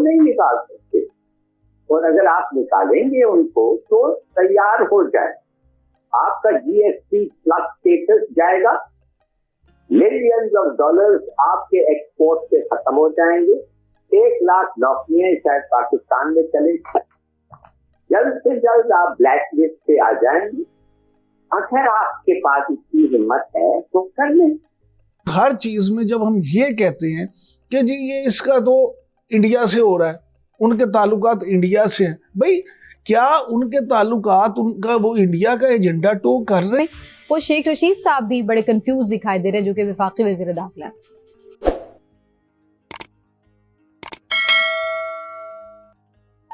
नहीं निकाल सकते, और अगर आप निकालेंगे उनको तो तैयार हो जाए, आपका जीएसटी प्लस स्टेटस जाएगा, मिलियंस ऑफ डॉलर्स आपके एक्सपोर्ट से खत्म हो जाएंगे, 1 लाख नौकरियां शायद पाकिस्तान में चले, जल्द से जल्द आप ब्लैक लिस्ट पे आ जाएंगे। अगर आपके पास इतनी हिम्मत है तो कर लें। हर चीज में जब हम ये कहते हैं कि जी ये इसका तो इंडिया से हो रहा है, उनके ताल्लुकात इंडिया से हैं, भाई क्या उनके ताल्लुकात उनका वो इंडिया का एजेंडा टो कर रहे हैं? वो शेख रशीद साहब भी बड़े कंफ्यूज दिखाई दे रहे हैं, जो कि वफाकी वज़ीर दाखिला है।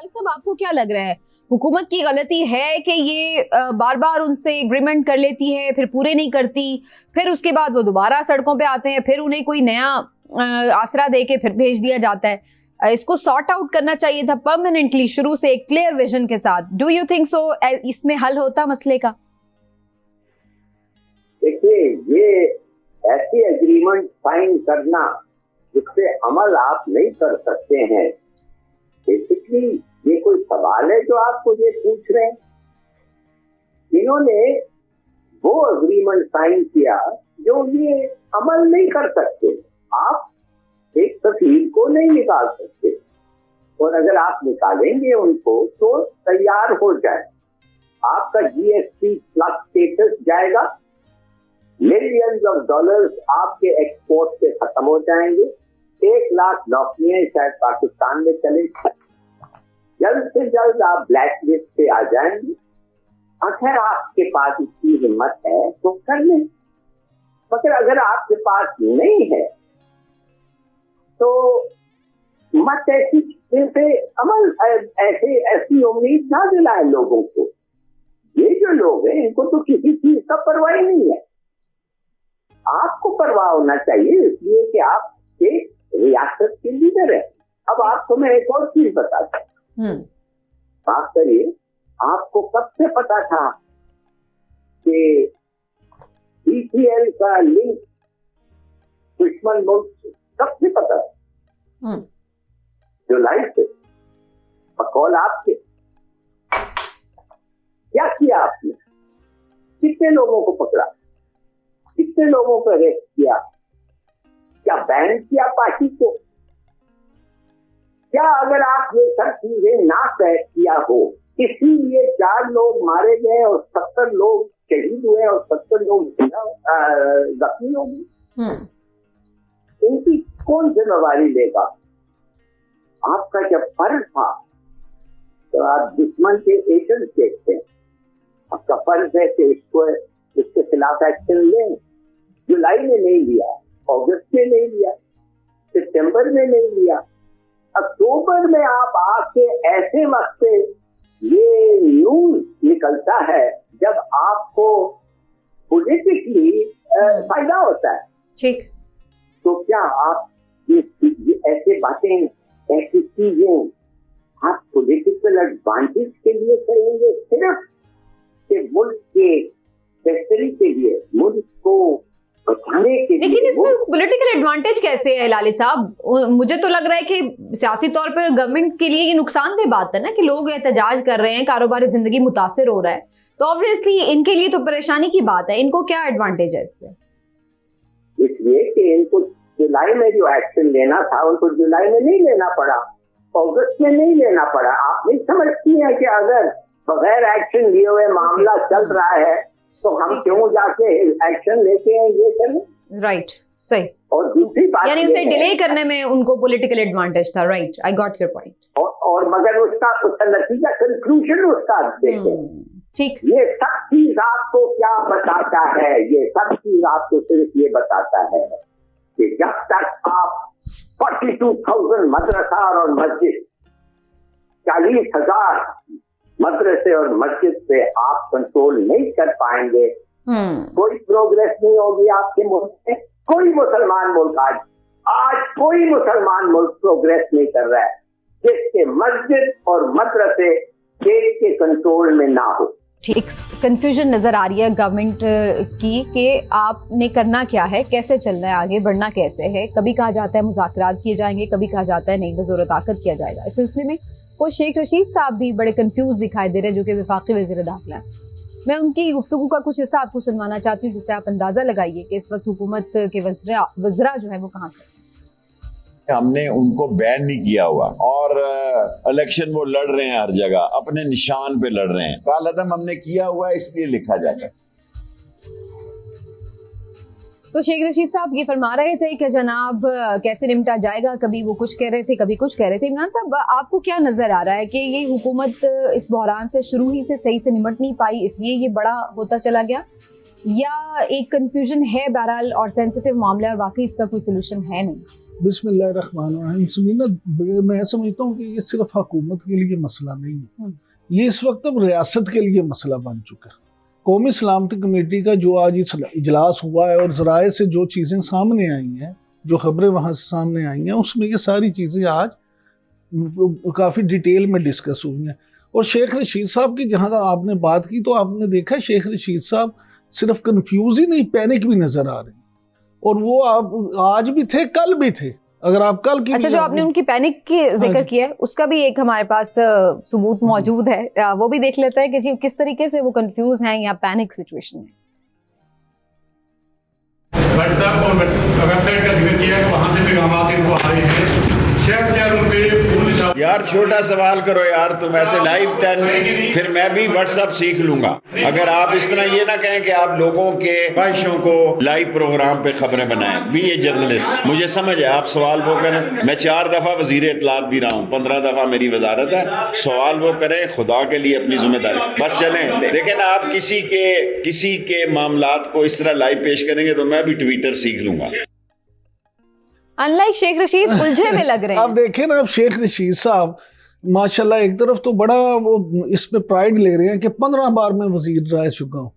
साहब, आपको क्या लग रहा है, हुकूमत की गलती है कि ये बार बार उनसे एग्रीमेंट कर लेती है, फिर पूरे नहीं करती, फिर उसके बाद वो दोबारा सड़कों पे आते हैं, फिर उन्हें कोई नया आसरा दे के फिर भेज दिया जाता है? इसको सॉर्ट आउट करना चाहिए था परमानेंटली, शुरू से एक क्लियर विजन के साथ। डू यू थिंक सो इसमें हल होता मसले का? देखिए, ये ऐसी एग्रीमेंट साइन करना जिससे अमल आप नहीं कर सकते हैं, बेसिकली ये कोई सवाल है जो आप मुझे पूछ रहे हैं? इन्होंने वो एग्रीमेंट साइन किया जो ये अमल नहीं कर सकते। आप एक तस्वीर को नहीं निकाल सकते, और अगर आप निकालेंगे उनको तो तैयार हो जाए, आपका जीएसटी प्लस स्टेटस जाएगा, मिलियंस ऑफ डॉलर्स आपके एक्सपोर्ट से खत्म हो जाएंगे, 1 लाख नौकरियां शायद पाकिस्तान में चले, जल्द से जल्द आप ब्लैक लिस्ट पे आ जाएंगे। अगर आपके पास इतनी हिम्मत है तो कर लें, मगर अगर आपके पास नहीं है तो मत ऐसे अमल ऐसी उम्मीद ना दिलाए लोगों को। ये जो लोग हैं इनको तो किसी चीज का परवाह ही नहीं है। आपको परवाह होना चाहिए, इसलिए कि आप एक रियासत के लीडर हैं। अब आपको मैं एक और चीज बताता हूँ। बात करिए, आपको कब से पता था कि ECL का लिंक दुश्मन मुल्क से? कब से पता है? जुलाई से। बकौल आपके क्या किया आपने? कितने लोगों को पकड़ा, कितने लोगों को अरेस्ट किया, क्या बैन किया पार्टी को? क्या अगर आप ये सब चीजें ना तय किया हो, इसीलिए 4 लोग मारे गए और 70 लोग शहीद हुए और 70 लोग जख्मी हो गए, इनकी कौन जिम्मेवारी लेगा? आपका जब फर्ज था तो आप दुश्मन के एजेंट देखते हैं, आपका फर्ज है कि इसके खिलाफ एक्शन लें। जुलाई में नहीं लिया, अगस्त में नहीं लिया, सितंबर में नहीं लिया, अक्टूबर में आप आके ऐसे वक्त पे ये न्यूज निकलता है जब आपको पॉलिटिकली फायदा होता है। ठीक, तो क्या आप ये ऐसे बातें, ऐसी चीजें आप पॉलिटिकल एडवांटेज के लिए करेंगे? सिर्फ के मुल्क के बेहतरी के लिए, मुल्क को बचाने के लिए। लेकिन इसमें पॉलिटिकल एडवांटेज कैसे है लाली साहब? मुझे तो लग रहा है कि सियासी तौर पर गवर्नमेंट के लिए ये नुकसानदेह बात है ना, कि लोग एहतजाज कर रहे हैं, कारोबारी जिंदगी मुतासिर हो रहा है, तो ऑब्वियसली इनके लिए तो परेशानी की बात है। इनको क्या एडवांटेज है इससे? इसलिए कि इनको जुलाई में जो एक्शन लेना था उनको जुलाई में नहीं लेना पड़ा, अगस्त में नहीं लेना पड़ा। आप नहीं समझती है कि अगर बगैर एक्शन लिए हुए मामला चल रहा है तो हम क्यों जाके एक्शन लेके हैं, ये करें? राइट, सही। और दूसरी बात, यानी उसे डिले करने में उनको पॉलिटिकल एडवांटेज था। Right, I got your point. और मगर उसका नतीजा, कंक्लूजन उसका देखें। ठीक, ये सब चीज आपको क्या बताता है? ये सब चीज आपको सिर्फ ये बताता है कि जब तक आप 42,000 मदरसा और मस्जिद, 40,000 मदरसे और मस्जिद पे आप कंट्रोल नहीं कर पाएंगे, कोई प्रोग्रेस नहीं होगी आपके मुल्क में। कोई मुसलमान मुल्क आज कोई मुसलमान मुल्क प्रोग्रेस नहीं कर रहा है जिसके मस्जिद और मदरसे देश के कंट्रोल में ना हो। ठीक, कंफ्यूजन नजर आ रही है गवर्नमेंट की कि आपने करना क्या है, कैसे चलना है, आगे बढ़ना कैसे है। कभी कहा जाता है मुज़ाकरात किए जाएंगे, कभी कहा जाता है नहीं बज़ोर ताकत किया जाएगा। इस सिलसिले में को शेख रशीद साहब भी बड़े कंफ्यूज दिखाई दे रहे हैं, जो कि वफाकी वज़ीर दाखिला है। मैं उनकी गुफ्तगू का कुछ हिस्सा आपको सुनवाना चाहती हूँ, जिससे आप अंदाजा लगाइए कि इस वक्त हुकूमत के वज़रा जो है वो कहाँ पर। हमने उनको बैन नहीं किया हुआ और इलेक्शन वो लड़ रहे हैं, हर जगह अपने निशान पे लड़ रहे हैं। कालअदम हमने किया हुआ है, इसलिए लिखा जाता है। तो शेख रशीद साहब ये फरमा रहे थे कि जनाब कैसे निपटा जाएगा, कभी वो कुछ कह रहे थे, कभी कुछ कह रहे थे। इमरान साहब, आपको क्या नजर आ रहा है कि ये हुकूमत इस बहरान से शुरू ही से सही से निपट नहीं पाई, इसलिए ये बड़ा होता चला गया, या एक कंफ्यूजन है बहरहाल और सेंसिटिव मामला और वाकई इसका कोई सोल्यूशन है नहीं? बिस्मिल्लाहिर्रहमानिर्रहीम। मैं समझता हूँ कि ये सिर्फ हुकूमत के लिए मसला नहीं है, ये इस वक्त अब रियासत के लिए मसला बन चुका है। कौमी सलामती कमेटी का जो आज इजलास हुआ है और ज़राए से जो चीज़ें सामने आई हैं, जो खबरें वहाँ से सामने आई हैं, उसमें ये सारी चीज़ें आज काफ़ी डिटेल में डिस्कस हुई हैं। और शेख रशीद साहब की जहाँ आपने बात की, तो आपने देखा शेख रशीद साहब सिर्फ कंफ्यूज ही नहीं, पैनिक भी नज़र आ रहे हैं। और वो आप आज भी थे, कल भी थे। अगर आप कल की, अच्छा, जो आपने उनकी पैनिक की जिक्र किया है, उसका भी एक हमारे पास सबूत मौजूद है, वो भी देख लेते हैं कि किस तरीके से वो कंफ्यूज हैं या पैनिक सिचुएशन में। व्हाट्सएप और वेबसाइट का जिक्र किया है, वहां से पैगाम इनको आ रहे हैं। शहर उन पे यार छोटा सवाल करो यार, तुम ऐसे लाइव 10 फिर मैं भी व्हाट्सएप सीख लूंगा। अगर आप इस तरह ये ना कहें कि आप लोगों के ख्वाहिशों को लाइव प्रोग्राम पे खबरें बनाएं, भी ये जर्नलिस्ट, मुझे समझ है। आप सवाल वो करें, मैं 4 दफा वजीर इत्तलात भी रहा हूँ, 15 दफा मेरी वजारत है। सवाल वो करें, खुदा के लिए अपनी जिम्मेदारी बस चलें। लेकिन आप किसी के मामलात को इस तरह लाइव पेश करेंगे तो मैं भी ट्विटर सीख लूंगा। अनलाइक शेख रशीद उलझे में लग रहे हैं। आप देखें ना, अब शेख रशीद साहब माशाल्लाह एक तरफ तो बड़ा वो इस पे प्राइड ले रहे हैं कि 15 बार मैं वजीर रह चुका हूँ।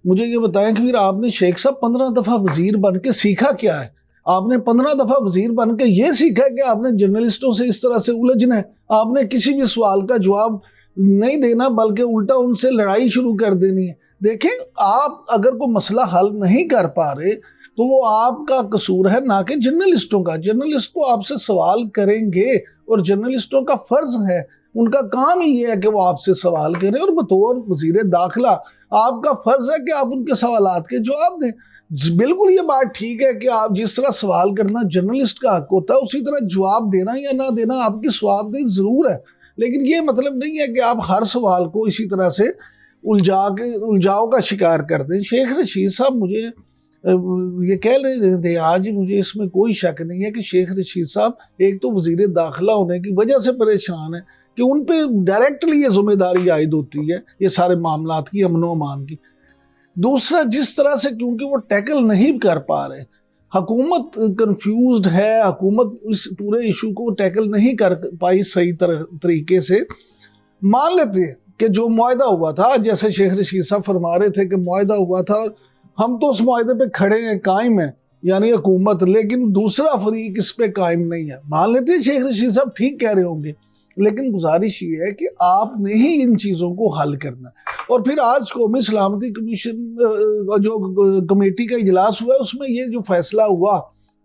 मुझे ये बताएं कि फिर आपने शेख साहब 15 दफा वजीर बन के सीखा क्या है? आपने 15 दफा वजीर बन के ये सीखा है कि आपने जर्नलिस्टों से इस तरह से उलझना है, आपने किसी भी सवाल का जवाब नहीं देना, बल्कि उल्टा उनसे लड़ाई शुरू कर देनी है। देखें, आप अगर कोई मसला हल नहीं कर पा रहे तो वो आपका कसूर है, ना कि जर्नलिस्टों का। जर्नलिस्ट तो आपसे सवाल करेंगे और जर्नलिस्टों का फर्ज है, उनका काम ही ये है कि वो आपसे सवाल करें, और बतौर वजीर दाखिला आपका फर्ज है कि आप उनके सवालात के जवाब दें। बिल्कुल ये बात ठीक है कि आप जिस तरह सवाल करना जर्नलिस्ट का हक होता है, उसी तरह जवाब देना या ना देना आपकी स्वाबदेही जरूर है। लेकिन ये मतलब नहीं है कि आप हर सवाल को इसी तरह से उलझाव का शिकार कर दें। शेख रशीद साहब मुझे ये कह रहे थे आज, मुझे इसमें कोई शक नहीं है कि शेख रशीद साहब एक तो वजीर दाखिला होने की वजह से परेशान है कि उन पे डायरेक्टली ये जिम्मेदारी आयद होती है ये सारे मामलात की, अमनो अमान की। दूसरा, जिस तरह से क्योंकि वो टैकल नहीं कर पा रहे, हुकूमत कंफ्यूज्ड है, हुकूमत इस पूरे इशू को टैकल नहीं कर पाई सही तरीके से। मान लेते हैं कि जो मुआहदा हुआ था, जैसे शेख रशीद साहब फरमा रहे थे कि मुआहदा हुआ था और हम तो उस मुआहदे पे खड़े हैं, कायम है, यानी हुकूमत, लेकिन दूसरा फरीक इस पे कायम नहीं है। मान लेते हैं शेख रशीद साहब ठीक कह रहे होंगे, लेकिन गुजारिश ये है कि आपने ही इन चीज़ों को हल करना है। और फिर आज कौमी सलामती कमीशन जो कमेटी का इजलास हुआ है, उसमें ये जो फैसला हुआ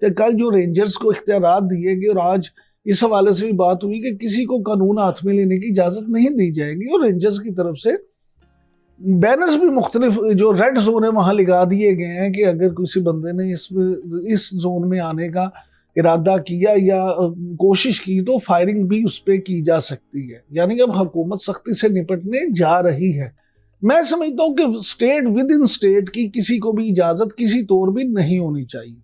कि कल जो रेंजर्स को इख्तियारात दिए गए, और आज इस हवाले से भी बात हुई कि किसी को कानून हाथ में लेने की इजाज़त नहीं दी जाएगी, और रेंजर्स की तरफ से बैनर्स भी मुख्तलिफ जो रेड जोन है वहाँ लगा दिए गए हैं कि अगर किसी बंदे ने इस जोन में आने का इरादा किया या कोशिश की तो फायरिंग भी उस पर की जा सकती है। यानी अब हुकूमत सख्ती से निपटने जा रही है। मैं समझता हूँ कि स्टेट विद इन स्टेट की किसी को भी इजाज़त किसी तौर भी नहीं होनी चाहिए।